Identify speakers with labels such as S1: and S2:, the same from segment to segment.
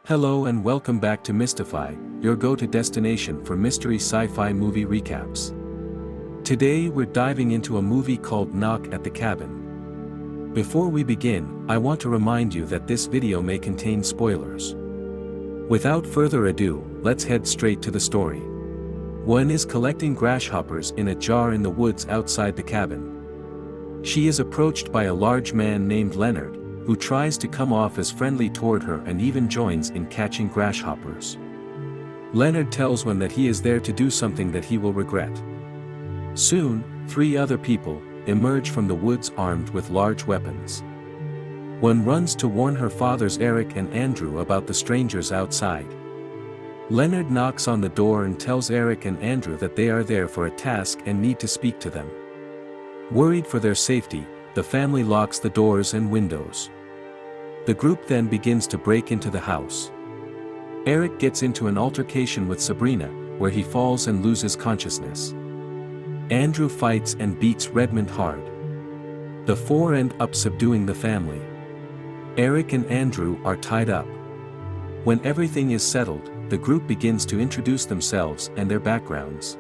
S1: Hello and welcome back to Mysti-Fi, your go-to destination for mystery sci-fi movie recaps. Today we're diving into a movie called Knock at the Cabin. Before we begin, I want to remind you that this video may contain spoilers. Without further ado, let's head straight to the story. One is collecting grasshoppers in a jar in the woods outside the cabin. She is approached by a large man named Leonard, who tries to come off as friendly toward her and even joins in catching grasshoppers. Leonard tells one that he is there to do something that he will regret. Soon, 3 other people emerge from the woods armed with large weapons. One runs to warn her fathers Eric and Andrew about the strangers outside. Leonard knocks on the door and tells Eric and Andrew that they are there for a task and need to speak to them. Worried for their safety, the family locks the doors and windows. The group then begins to break into the house. Eric gets into an altercation with Sabrina, where he falls and loses consciousness. Andrew fights and beats Redmond hard. The 4 end up subduing the family. Eric and Andrew are tied up. When everything is settled, the group begins to introduce themselves and their backgrounds.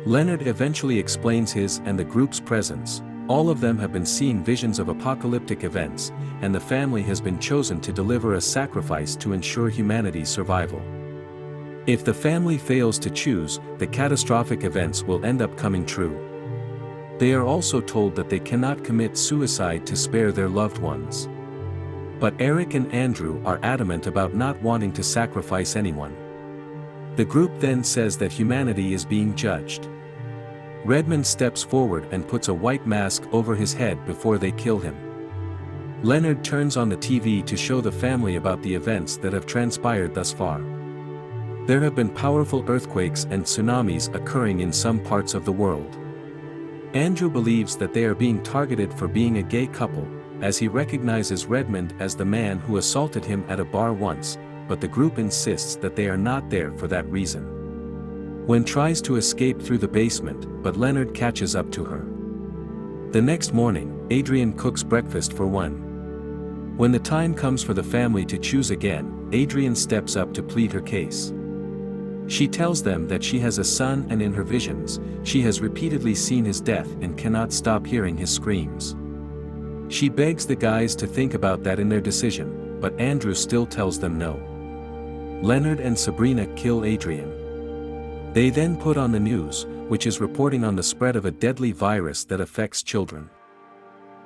S1: Leonard eventually explains his and the group's presence. All of them have been seeing visions of apocalyptic events, and the family has been chosen to deliver a sacrifice to ensure humanity's survival. If the family fails to choose, the catastrophic events will end up coming true. They are also told that they cannot commit suicide to spare their loved ones. But Eric and Andrew are adamant about not wanting to sacrifice anyone. The group then says that humanity is being judged. Redmond steps forward and puts a white mask over his head before they kill him. Leonard turns on the TV to show the family about the events that have transpired thus far. There have been powerful earthquakes and tsunamis occurring in some parts of the world. Andrew believes that they are being targeted for being a gay couple, as he recognizes Redmond as the man who assaulted him at a bar once, but the group insists that they are not there for that reason. One tries to escape through the basement, but Leonard catches up to her. The next morning, Adrian cooks breakfast for one. When the time comes for the family to choose again, Adrian steps up to plead her case. She tells them that she has a son and in her visions, she has repeatedly seen his death and cannot stop hearing his screams. She begs the guys to think about that in their decision, but Andrew still tells them no. Leonard and Sabrina kill Adrian. They then put on the news, which is reporting on the spread of a deadly virus that affects children.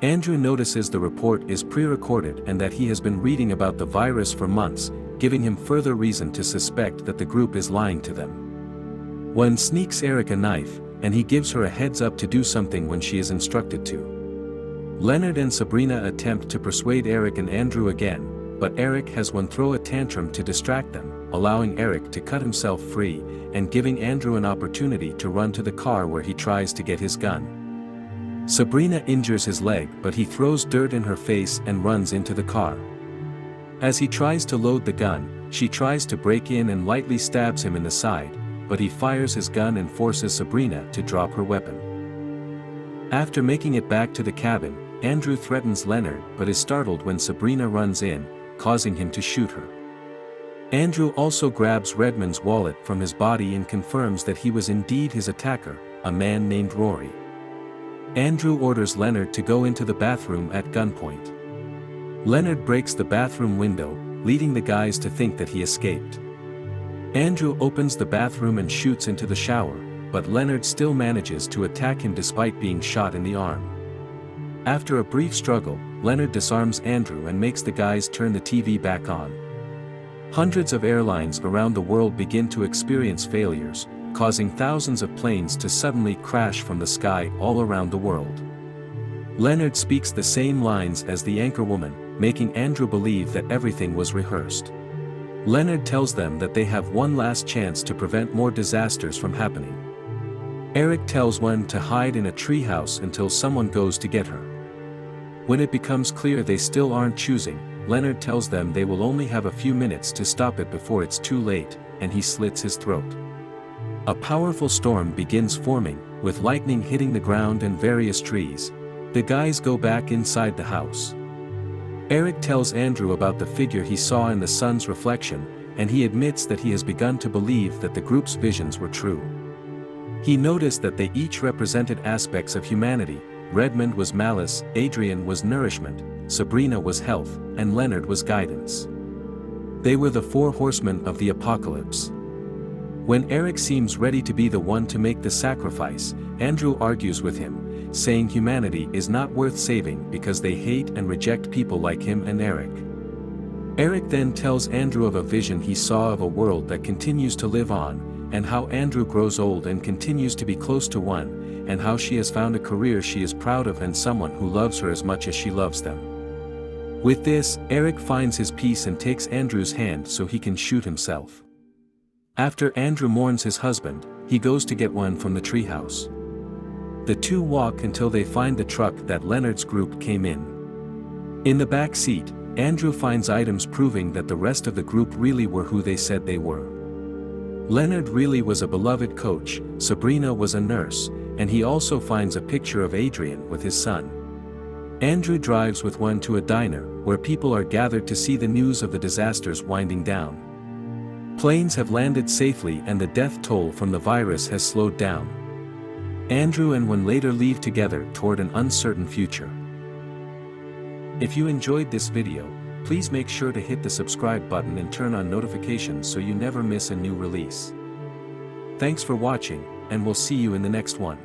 S1: Andrew notices the report is pre-recorded and that he has been reading about the virus for months, giving him further reason to suspect that the group is lying to them. One sneaks Eric a knife, and he gives her a heads up to do something when she is instructed to. Leonard and Sabrina attempt to persuade Eric and Andrew again, but Eric has one throw a tantrum to distract them, allowing Eric to cut himself free, and giving Andrew an opportunity to run to the car where he tries to get his gun. Sabrina injures his leg, but he throws dirt in her face and runs into the car. As he tries to load the gun, she tries to break in and lightly stabs him in the side, but he fires his gun and forces Sabrina to drop her weapon. After making it back to the cabin, Andrew threatens Leonard but is startled when Sabrina runs in, causing him to shoot her. Andrew also grabs Redmond's wallet from his body and confirms that he was indeed his attacker, a man named Rory. Andrew orders Leonard to go into the bathroom at gunpoint. Leonard breaks the bathroom window, leading the guys to think that he escaped. Andrew opens the bathroom and shoots into the shower, but Leonard still manages to attack him despite being shot in the arm. After a brief struggle, Leonard disarms Andrew and makes the guys turn the TV back on. Hundreds of airlines around the world begin to experience failures, causing thousands of planes to suddenly crash from the sky all around the world. Leonard speaks the same lines as the anchorwoman, making Andrew believe that everything was rehearsed. Leonard tells them that they have one last chance to prevent more disasters from happening. Eric tells one to hide in a treehouse until someone goes to get her. When it becomes clear they still aren't choosing, Leonard tells them they will only have a few minutes to stop it before it's too late, and he slits his throat. A powerful storm begins forming, with lightning hitting the ground and various trees. The guys go back inside the house. Eric tells Andrew about the figure he saw in the sun's reflection, and he admits that he has begun to believe that the group's visions were true. He noticed that they each represented aspects of humanity. Redmond was malice, Adrian was nourishment, Sabrina was health, and Leonard was guidance. They were the four horsemen of the apocalypse. When Eric seems ready to be the one to make the sacrifice, Andrew argues with him, saying humanity is not worth saving because they hate and reject people like him and Eric. Eric then tells Andrew of a vision he saw of a world that continues to live on, and how Andrew grows old and continues to be close to one, and how she has found a career she is proud of and someone who loves her as much as she loves them. With this, Eric finds his peace and takes Andrew's hand so he can shoot himself. After Andrew mourns his husband, he goes to get one from the treehouse. The two walk until they find the truck that Leonard's group came in. In the back seat, Andrew finds items proving that the rest of the group really were who they said they were. Leonard really was a beloved coach, Sabrina was a nurse, and he also finds a picture of Adrian with his son. Andrew drives with one to a diner, where people are gathered to see the news of the disasters winding down. Planes have landed safely and the death toll from the virus has slowed down. Andrew and one later leave together toward an uncertain future. If you enjoyed this video, please make sure to hit the subscribe button and turn on notifications so you never miss a new release. Thanks for watching, and we'll see you in the next one.